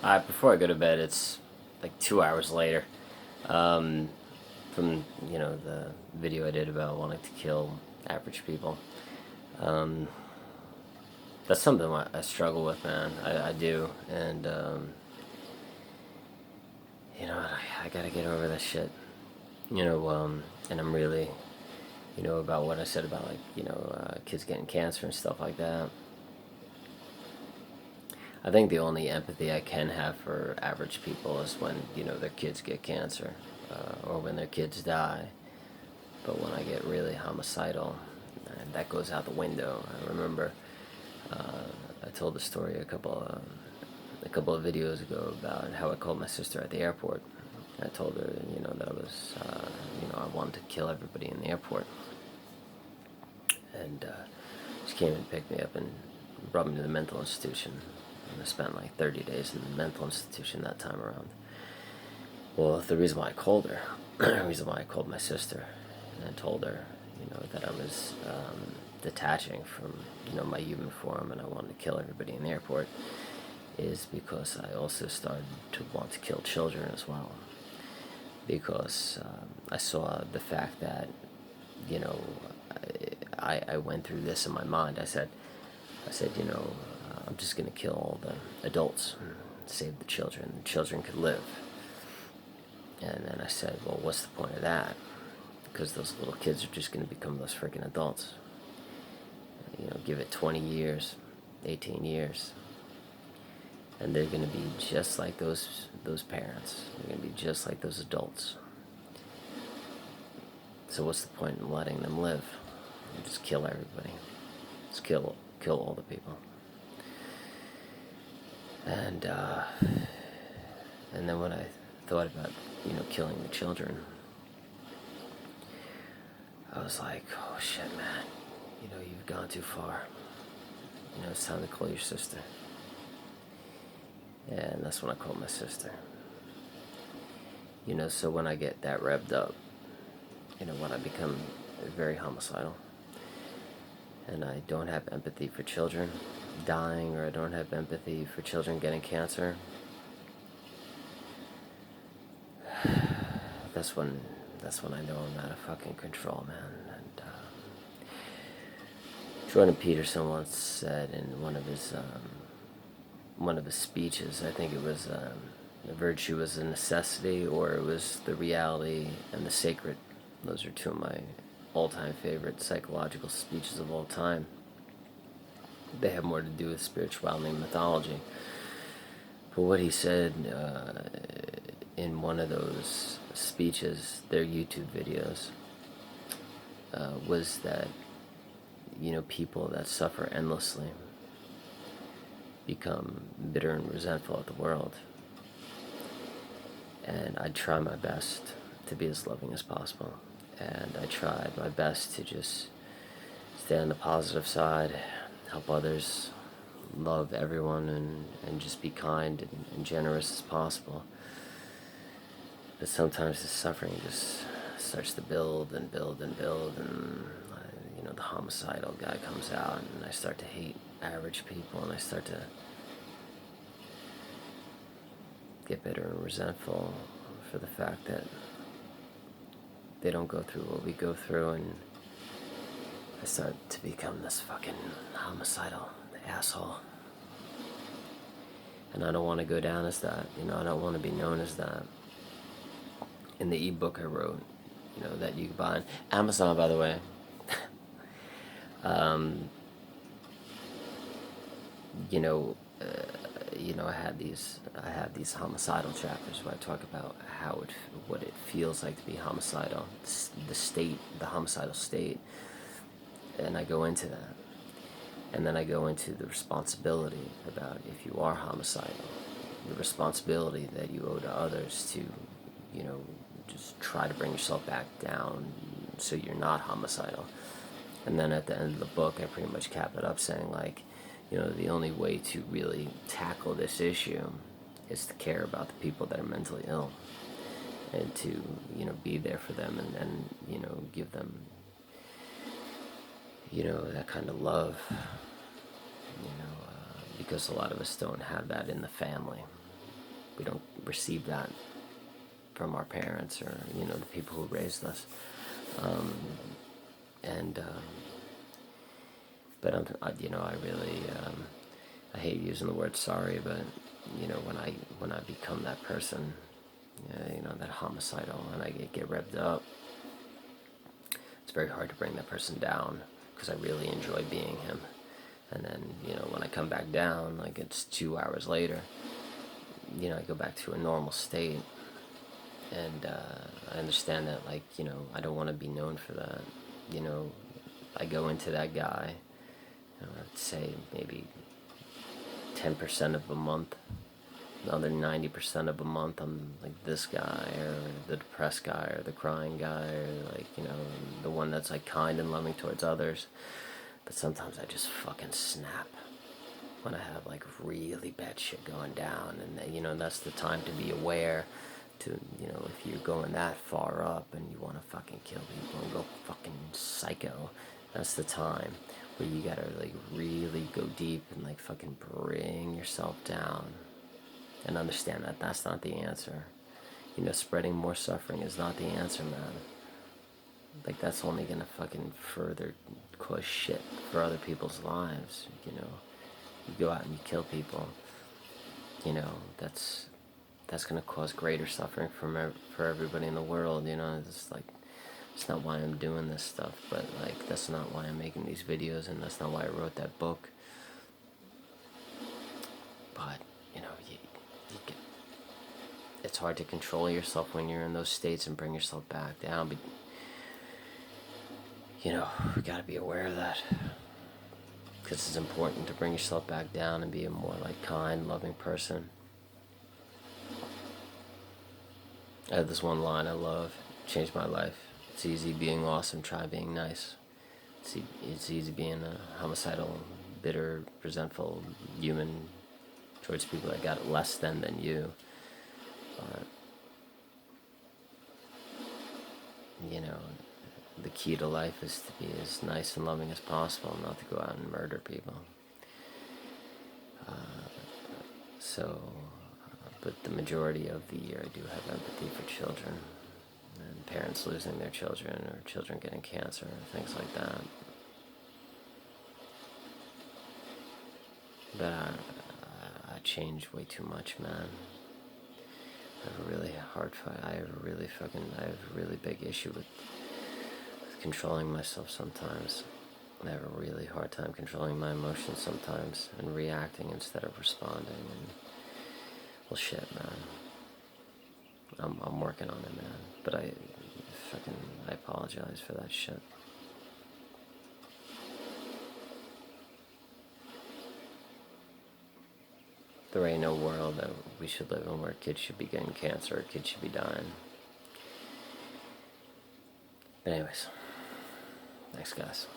Before I go to bed, it's like 2 hours later. Um, from the video I did about wanting to kill average people. Um, that's something I struggle with, man. I do, and I gotta get over that shit. And I'm really, about what I said about like kids getting cancer and stuff like that. I think the only empathy I can have for average people is when their kids get cancer, or when their kids die. But when I get really homicidal, and that goes out the window. I remember I told the story a couple of videos ago about how I called my sister at the airport. I told her, that I was, I wanted to kill everybody in the airport, and she came and picked me up and brought me to the mental institution. And I spent like 30 days in the mental institution that time around. Well, the reason why I called her, the reason why I called my sister, and I told her, that I was detaching from, my human form, and I wanted to kill everybody in the airport, is because I also started to want to kill children as well. Because I saw the fact that, you know, I went through this in my mind. I said, I'm just gonna kill all the adults, save the children. The children could live. And then I said, well, what's the point of that? Because those little kids are just gonna become those freaking adults. Give it 20 years, 18 years, and they're gonna be just like those parents. They're gonna be just like those adults. So what's the point in letting them live? Just kill everybody. Just kill all the people. And and then when I thought about killing the children, I was like, oh shit, man. You've gone too far. It's time to call your sister. And that's when I called my sister. So when I get that revved up, when I become very homicidal, and I don't have empathy for children dying, or I don't have empathy for children getting cancer, that's when I know I'm out of fucking control, man. And Jordan Peterson once said in one of his speeches, I think it was the virtue is a necessity, or it was the reality and the sacred. Those are two of my all-time favorite psychological speeches of all time. They have more to do with spirituality and mythology. But what he said in one of those speeches, their YouTube videos, was that people that suffer endlessly become bitter and resentful at the world. And I try my best to be as loving as possible. And I tried my best to just stay on the positive side, help others, love everyone, and just be kind and generous as possible. But sometimes the suffering just starts to build and build and build, and the homicidal guy comes out, and I start to hate average people, and I start to get bitter and resentful for the fact that they don't go through what we go through, and I start to become this fucking homicidal asshole. And I don't want to go down as that. I don't want to be known as that. In the ebook I wrote, that you can buy on Amazon, by the way. um, you know, I have these homicidal chapters where I talk about what it feels like to be homicidal, the homicidal state, and I go into that, and then I go into the responsibility about if you are homicidal, the responsibility that you owe to others to, just try to bring yourself back down so you're not homicidal. And then at the end of the book, I pretty much cap it up saying, like, the only way to really tackle this issue is to care about the people that are mentally ill, and to, be there for them, and give them, that kind of love, because a lot of us don't have that in the family. We don't receive that from our parents or, you know, the people who raised us. And but you know, I really, I hate using the word sorry, but you know, when I become that person, you know, that homicidal, and I get revved up, it's very hard to bring that person down because I really enjoy being him. And then, you know, when I come back down, like it's 2 hours later, you know, I go back to a normal state. And I understand that, like, you know, I don't want to be known for that. You know, I go into that guy, you know, I'd say maybe 10% of a month. The other 90% of a month, I'm like this guy, or the depressed guy, or the crying guy, or like, you know, the one that's like kind and loving towards others. But sometimes I just fucking snap when I have like really bad shit going down, and you know, that's the time to be aware. To, you know, if you're going that far up and you want to fucking kill people and go fucking psycho, that's the time where you gotta like really go deep and like fucking bring yourself down and understand that that's not the answer. You know, spreading more suffering is not the answer, man. Like, that's only gonna fucking further cause shit for other people's lives. You know, you go out and you kill people, you know, that's gonna cause greater suffering for everybody in the world. You know, it's like, it's not why I'm doing this stuff, but like, that's not why I'm making these videos, and that's not why I wrote that book. But you know, you get, it's hard to control yourself when you're in those states and bring yourself back down. But you know, you gotta be aware of that, because it's important to bring yourself back down and be a more like kind, loving person. I have this one line I love, changed my life. It's easy being awesome, try being nice. It's easy being a homicidal, bitter, resentful human towards people that got less than you. But, you know, the key to life is to be as nice and loving as possible, not to go out and murder people. But the majority of the year I do have empathy for children, and parents losing their children, or children getting cancer, or things like that. But I changed way too much, man. I have a really hard fight. I have a really big issue with controlling myself sometimes. I have a really hard time controlling my emotions sometimes and reacting instead of responding. And well, shit, man. I'm working on it, man. But I apologize for that shit. There ain't no world that we should live in where kids should be getting cancer or kids should be dying. But anyways, thanks, guys.